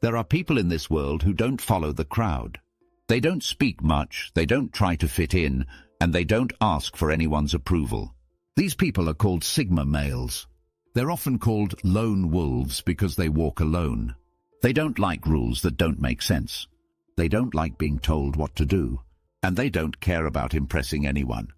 There are people in this world who don't follow the crowd. They don't speak much, they don't try to fit in, and they don't ask for anyone's approval. These people are called Sigma males. They're often called lone wolves because they walk alone. They don't like rules that don't make sense. They don't like being told what to do, and they don't care about impressing anyone.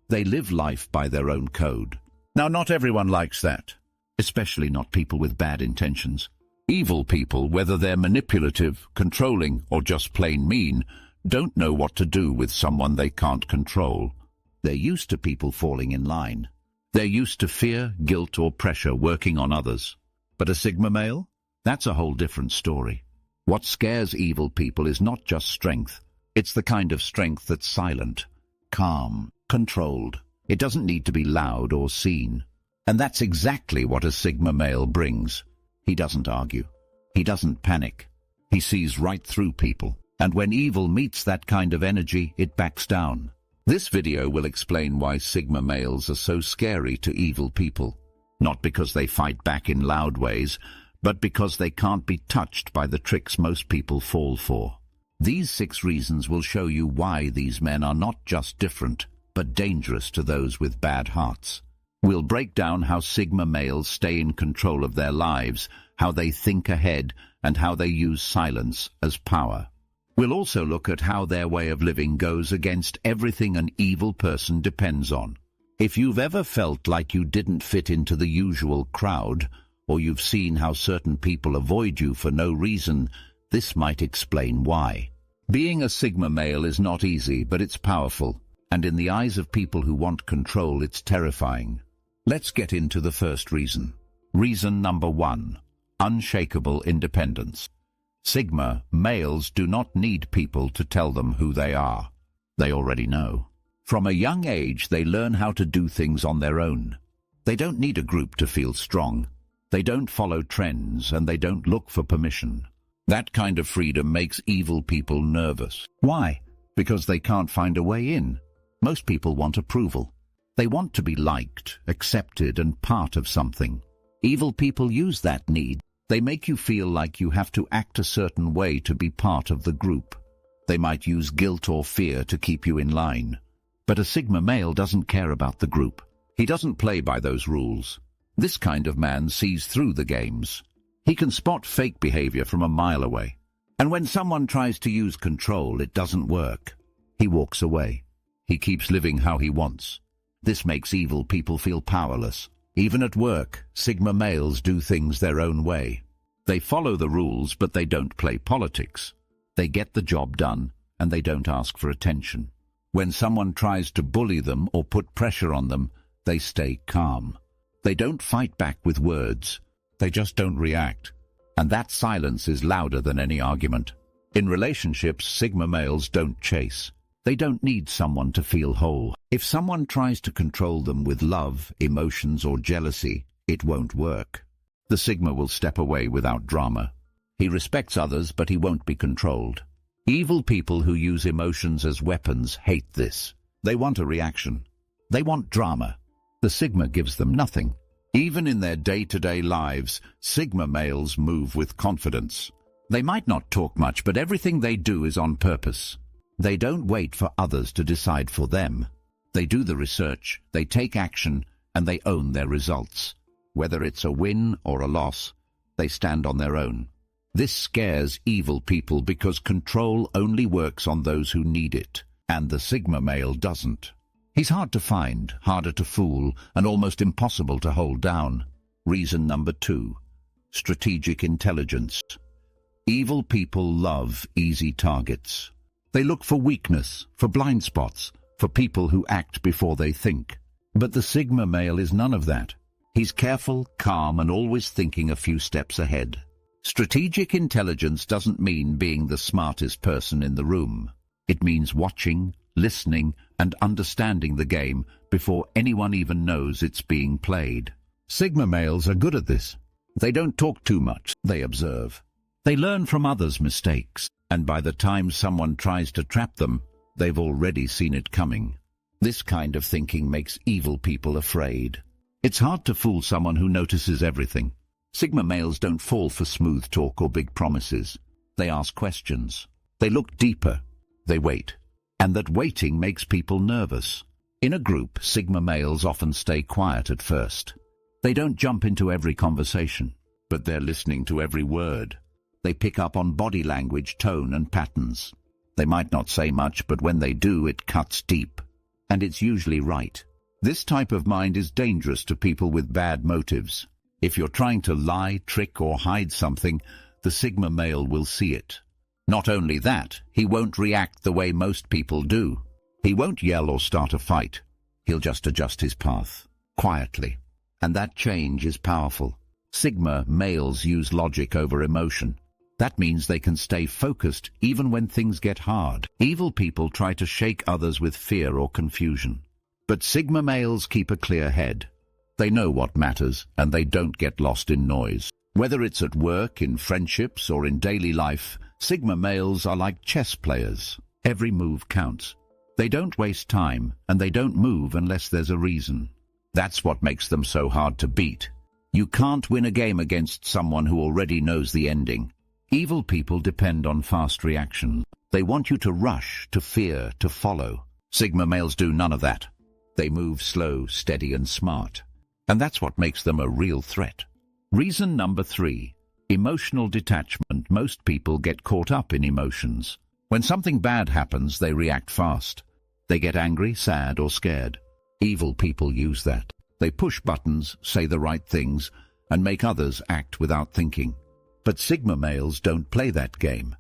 They live life by their own code. Now, not everyone likes that, especially not people with bad intentions. Evil people, whether they're manipulative, controlling, or just plain mean, don't know what to do with someone they can't control. They're used to people falling in line. They're used to fear, guilt, or pressure working on others. But a Sigma male? That's a whole different story. What scares evil people is not just strength. It's the kind of strength that's silent, calm, controlled. It doesn't need to be loud or seen. And that's exactly what a Sigma male brings. He doesn't argue. He doesn't panic. He sees right through people. And when evil meets that kind of energy, it backs down. This video will explain why Sigma males are so scary to evil people. Not because they fight back in loud ways, but because they can't be touched by the tricks most people fall for. These 6 reasons will show you why these men are not just different, but dangerous to those with bad hearts. We'll break down how Sigma males stay in control of their lives, how they think ahead, and how they use silence as power. We'll also look at how their way of living goes against everything an evil person depends on. If you've ever felt like you didn't fit into the usual crowd, or you've seen how certain people avoid you for no reason, this might explain why. Being a Sigma male is not easy, but it's powerful, and in the eyes of people who want control, it's terrifying. Let's get into the first reason. Reason number 1. Unshakable independence. Sigma males do not need people to tell them who they are. They already know. From a young age, they learn how to do things on their own. They don't need a group to feel strong. They don't follow trends, and they don't look for permission. That kind of freedom makes evil people nervous. Why? Because they can't find a way in. Most people want approval. They want to be liked, accepted, and part of something. Evil people use that need. They make you feel like you have to act a certain way to be part of the group. They might use guilt or fear to keep you in line. But a Sigma male doesn't care about the group. He doesn't play by those rules. This kind of man sees through the games. He can spot fake behavior from a mile away. And when someone tries to use control, it doesn't work. He walks away. He keeps living how he wants. This makes evil people feel powerless. Even at work, Sigma males do things their own way. They follow the rules, but they don't play politics. They get the job done, and they don't ask for attention. When someone tries to bully them or put pressure on them, they stay calm. They don't fight back with words. They just don't react. And that silence is louder than any argument. In relationships, Sigma males don't chase. They don't need someone to feel whole. If someone tries to control them with love, emotions, or jealousy, it won't work. The Sigma will step away without drama. He respects others, but he won't be controlled. Evil people who use emotions as weapons hate this. They want a reaction. They want drama. The Sigma gives them nothing. Even in their day-to-day lives, Sigma males move with confidence. They might not talk much, but everything they do is on purpose. They don't wait for others to decide for them. They do the research, they take action, and they own their results. Whether it's a win or a loss, they stand on their own. This scares evil people because control only works on those who need it, and the Sigma male doesn't. He's hard to find, harder to fool, and almost impossible to hold down. Reason number 2. Strategic intelligence. Evil people love easy targets. They look for weakness, for blind spots, for people who act before they think. But the Sigma male is none of that. He's careful, calm, and always thinking a few steps ahead. Strategic intelligence doesn't mean being the smartest person in the room. It means watching, listening, and understanding the game before anyone even knows it's being played. Sigma males are good at this. They don't talk too much, they observe. They learn from others' mistakes, and by the time someone tries to trap them, they've already seen it coming. This kind of thinking makes evil people afraid. It's hard to fool someone who notices everything. Sigma males don't fall for smooth talk or big promises. They ask questions. They look deeper. They wait. And that waiting makes people nervous. In a group, Sigma males often stay quiet at first. They don't jump into every conversation, but they're listening to every word. They pick up on body language, tone, and patterns. They might not say much, but when they do, it cuts deep. And it's usually right. This type of mind is dangerous to people with bad motives. If you're trying to lie, trick, or hide something, the Sigma male will see it. Not only that, he won't react the way most people do. He won't yell or start a fight. He'll just adjust his path, quietly. And that change is powerful. Sigma males use logic over emotion. That means they can stay focused even when things get hard. Evil people try to shake others with fear or confusion. But Sigma males keep a clear head. They know what matters, and they don't get lost in noise. Whether it's at work, in friendships, or in daily life, Sigma males are like chess players. Every move counts. They don't waste time, and they don't move unless there's a reason. That's what makes them so hard to beat. You can't win a game against someone who already knows the ending. Evil people depend on fast reaction. They want you to rush, to fear, to follow. Sigma males do none of that. They move slow, steady, and smart. And that's what makes them a real threat. Reason number 3. Emotional detachment. Most people get caught up in emotions. When something bad happens, they react fast. They get angry, sad, or scared. Evil people use that. They push buttons, say the right things, and make others act without thinking. But Sigma males don't play that game.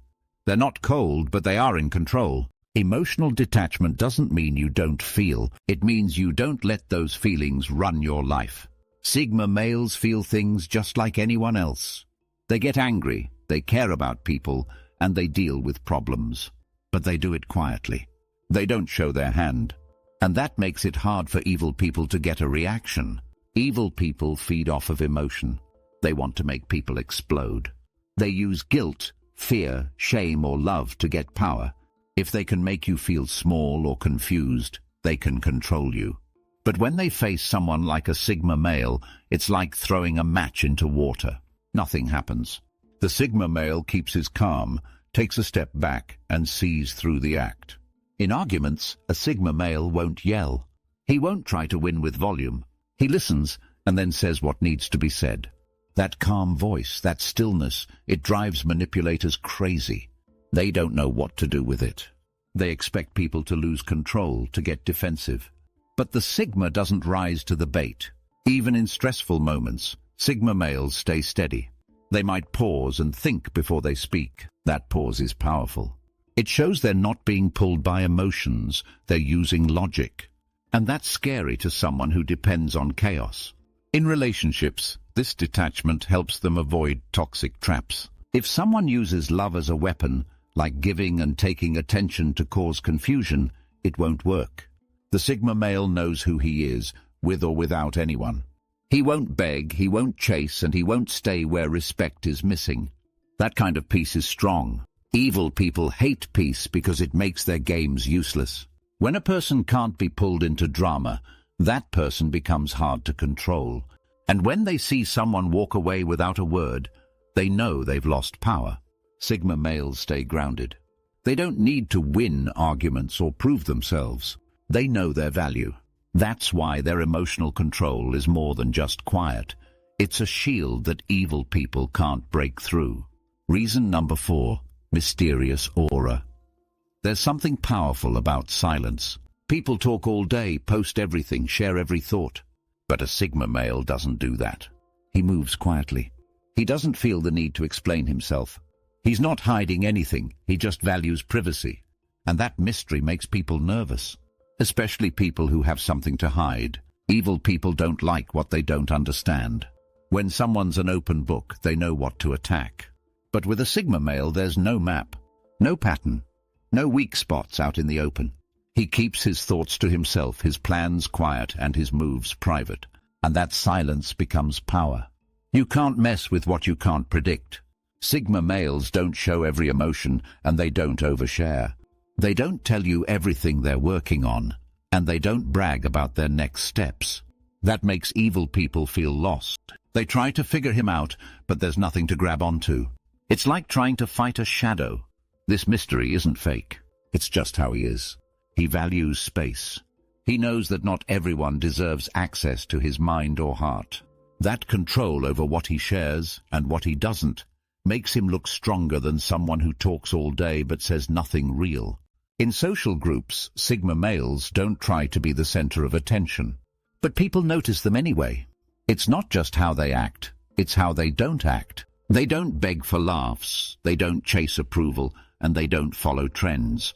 They're not cold, but they are in control. Emotional detachment doesn't mean you don't feel. It means you don't let those feelings run your life. Sigma males feel things just like anyone else. They get angry, they care about people, and they deal with problems. But they do it quietly. They don't show their hand. And that makes it hard for evil people to get a reaction. Evil people feed off of emotion. They want to make people explode. They use guilt, fear, shame, or love to get power. If they can make you feel small or confused, they can control you. But when they face someone like a Sigma male, it's like throwing a match into water. Nothing happens. The Sigma male keeps his calm, takes a step back, and sees through the act. In arguments, a Sigma male won't yell. He won't try to win with volume. He listens and then says what needs to be said. That calm voice, that stillness, it drives manipulators crazy. They don't know what to do with it. They expect people to lose control, to get defensive. But the Sigma doesn't rise to the bait. Even in stressful moments, Sigma males stay steady. They might pause and think before they speak. That pause is powerful. It shows they're not being pulled by emotions, they're using logic. And that's scary to someone who depends on chaos. In relationships, this detachment helps them avoid toxic traps. If someone uses love as a weapon, like giving and taking attention to cause confusion, it won't work. The Sigma male knows who he is, with or without anyone. He won't beg, he won't chase, and he won't stay where respect is missing. That kind of peace is strong. Evil people hate peace because it makes their games useless. When a person can't be pulled into drama, that person becomes hard to control. And when they see someone walk away without a word, they know they've lost power. Sigma males stay grounded. They don't need to win arguments or prove themselves. They know their value. That's why their emotional control is more than just quiet. It's a shield that evil people can't break through. Reason number 4. Mysterious aura. There's something powerful about silence. People talk all day, post everything, share every thought. But a Sigma male doesn't do that. He moves quietly. He doesn't feel the need to explain himself. He's not hiding anything, he just values privacy. And that mystery makes people nervous. Especially people who have something to hide. Evil people don't like what they don't understand. When someone's an open book, they know what to attack. But with a Sigma male, there's no map, no pattern, no weak spots out in the open. He keeps his thoughts to himself, his plans quiet, and his moves private. And that silence becomes power. You can't mess with what you can't predict. Sigma males don't show every emotion, and they don't overshare. They don't tell you everything they're working on, and they don't brag about their next steps. That makes evil people feel lost. They try to figure him out, but there's nothing to grab onto. It's like trying to fight a shadow. This mystery isn't fake. It's just how he is. He values space. He knows that not everyone deserves access to his mind or heart. That control over what he shares and what he doesn't makes him look stronger than someone who talks all day but says nothing real. In social groups, Sigma males don't try to be the center of attention. But people notice them anyway. It's not just how they act, it's how they don't act. They don't beg for laughs, they don't chase approval, and they don't follow trends.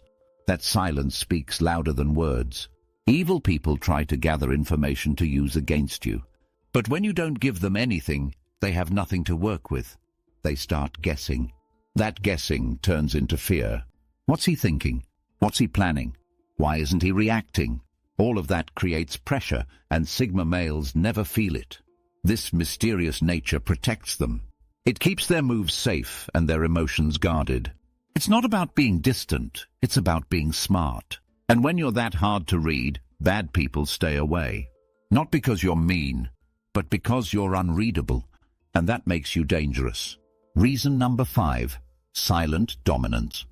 That silence speaks louder than words. Evil people try to gather information to use against you. But when you don't give them anything, they have nothing to work with. They start guessing. That guessing turns into fear. What's he thinking? What's he planning? Why isn't he reacting? All of that creates pressure, and Sigma males never feel it. This mysterious nature protects them. It keeps their moves safe and their emotions guarded. It's not about being distant, it's about being smart. And when you're that hard to read, bad people stay away. Not because you're mean, but because you're unreadable, and that makes you dangerous. Reason number 5, silent dominance.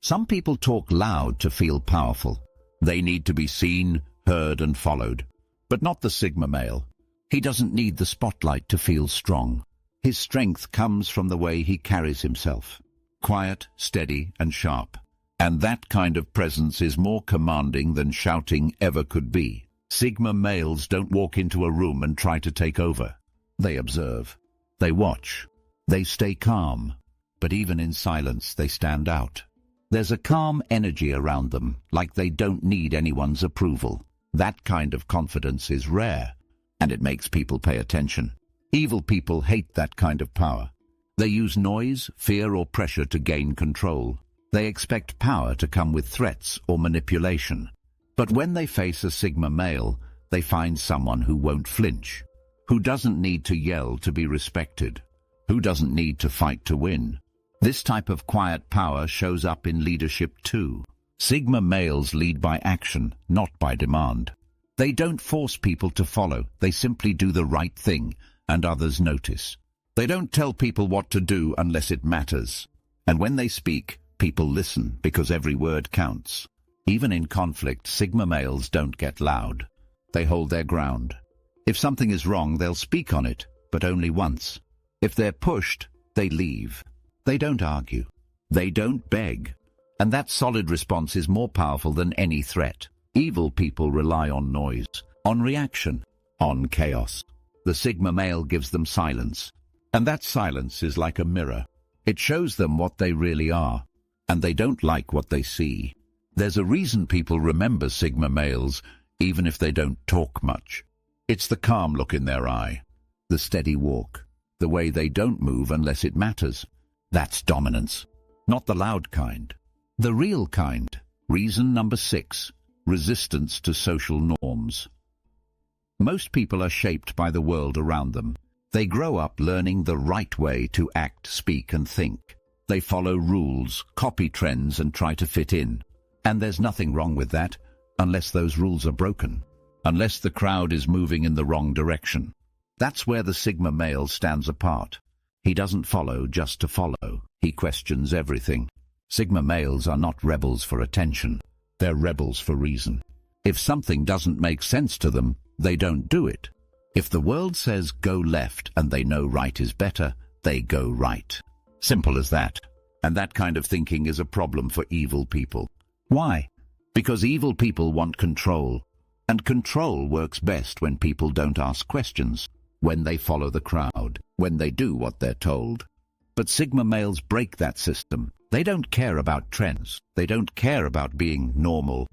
Some people talk loud to feel powerful. They need to be seen, heard, and followed. But not the Sigma male. He doesn't need the spotlight to feel strong. His strength comes from the way he carries himself. Quiet, steady, and sharp. And that kind of presence is more commanding than shouting ever could be. Sigma males don't walk into a room and try to take over. They observe. They watch. They stay calm. But even in silence, they stand out. There's a calm energy around them, like they don't need anyone's approval. That kind of confidence is rare, and it makes people pay attention. Evil people hate that kind of power. They use noise, fear, or pressure to gain control. They expect power to come with threats or manipulation. But when they face a Sigma male, they find someone who won't flinch, who doesn't need to yell to be respected, who doesn't need to fight to win. This type of quiet power shows up in leadership too. Sigma males lead by action, not by demand. They don't force people to follow, they simply do the right thing, and others notice. They don't tell people what to do unless it matters. And when they speak, people listen because every word counts. Even in conflict, Sigma males don't get loud. They hold their ground. If something is wrong, they'll speak on it, but only once. If they're pushed, they leave. They don't argue. They don't beg. And that solid response is more powerful than any threat. Evil people rely on noise, on reaction, on chaos. The Sigma male gives them silence. And that silence is like a mirror. It shows them what they really are. And they don't like what they see. There's a reason people remember Sigma males, even if they don't talk much. It's the calm look in their eye, the steady walk, the way they don't move unless it matters. That's dominance. Not the loud kind. The real kind. Reason number 6. Resistance to social norms. Most people are shaped by the world around them. They grow up learning the right way to act, speak, and think. They follow rules, copy trends, and try to fit in. And there's nothing wrong with that, unless those rules are broken. Unless the crowd is moving in the wrong direction. That's where the Sigma male stands apart. He doesn't follow just to follow. He questions everything. Sigma males are not rebels for attention. They're rebels for reason. If something doesn't make sense to them, they don't do it. If the world says go left and they know right is better, they go right. Simple as that. And that kind of thinking is a problem for evil people. Why? Because evil people want control. And control works best when people don't ask questions. When they follow the crowd, when they do what they're told. But Sigma males break that system. They don't care about trends. They don't care about being normal.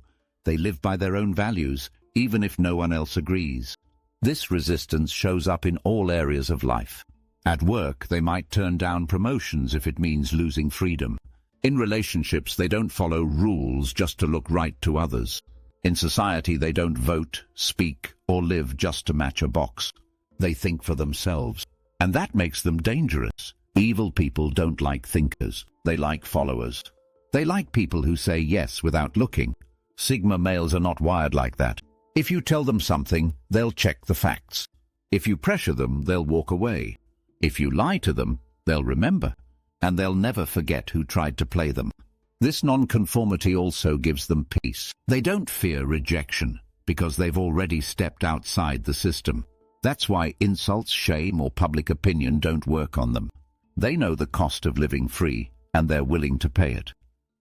They live by their own values, even if no one else agrees. This resistance shows up in all areas of life. At work, they might turn down promotions if it means losing freedom. In relationships, they don't follow rules just to look right to others. In society, they don't vote, speak, or live just to match a box. They think for themselves. And that makes them dangerous. Evil people don't like thinkers. They like followers. They like people who say yes without looking. Sigma males are not wired like that. If you tell them something, they'll check the facts. If you pressure them, they'll walk away. If you lie to them, they'll remember. And they'll never forget who tried to play them. This nonconformity also gives them peace. They don't fear rejection, because they've already stepped outside the system. That's why insults, shame, or public opinion don't work on them. They know the cost of living free, and they're willing to pay it.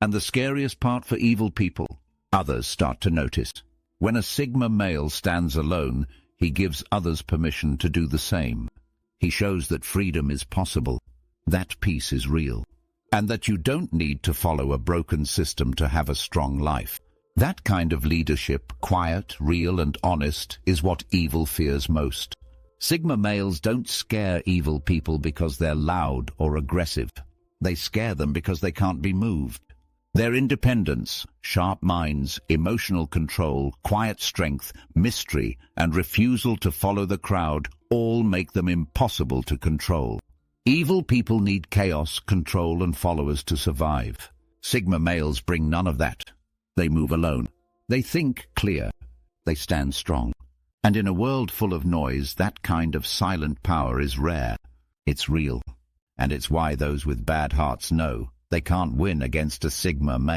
And the scariest part for evil people, others start to notice. When a Sigma male stands alone, he gives others permission to do the same. He shows that freedom is possible, that peace is real, and that you don't need to follow a broken system to have a strong life. That kind of leadership, quiet, real, and honest, is what evil fears most. Sigma males don't scare evil people because they're loud or aggressive. They scare them because they can't be moved. Their independence, sharp minds, emotional control, quiet strength, mystery, and refusal to follow the crowd all make them impossible to control. Evil people need chaos, control, and followers to survive. Sigma males bring none of that. They move alone. They think clear. They stand strong. And in a world full of noise, that kind of silent power is rare. It's real. And it's why those with bad hearts know they can't win against a Sigma male.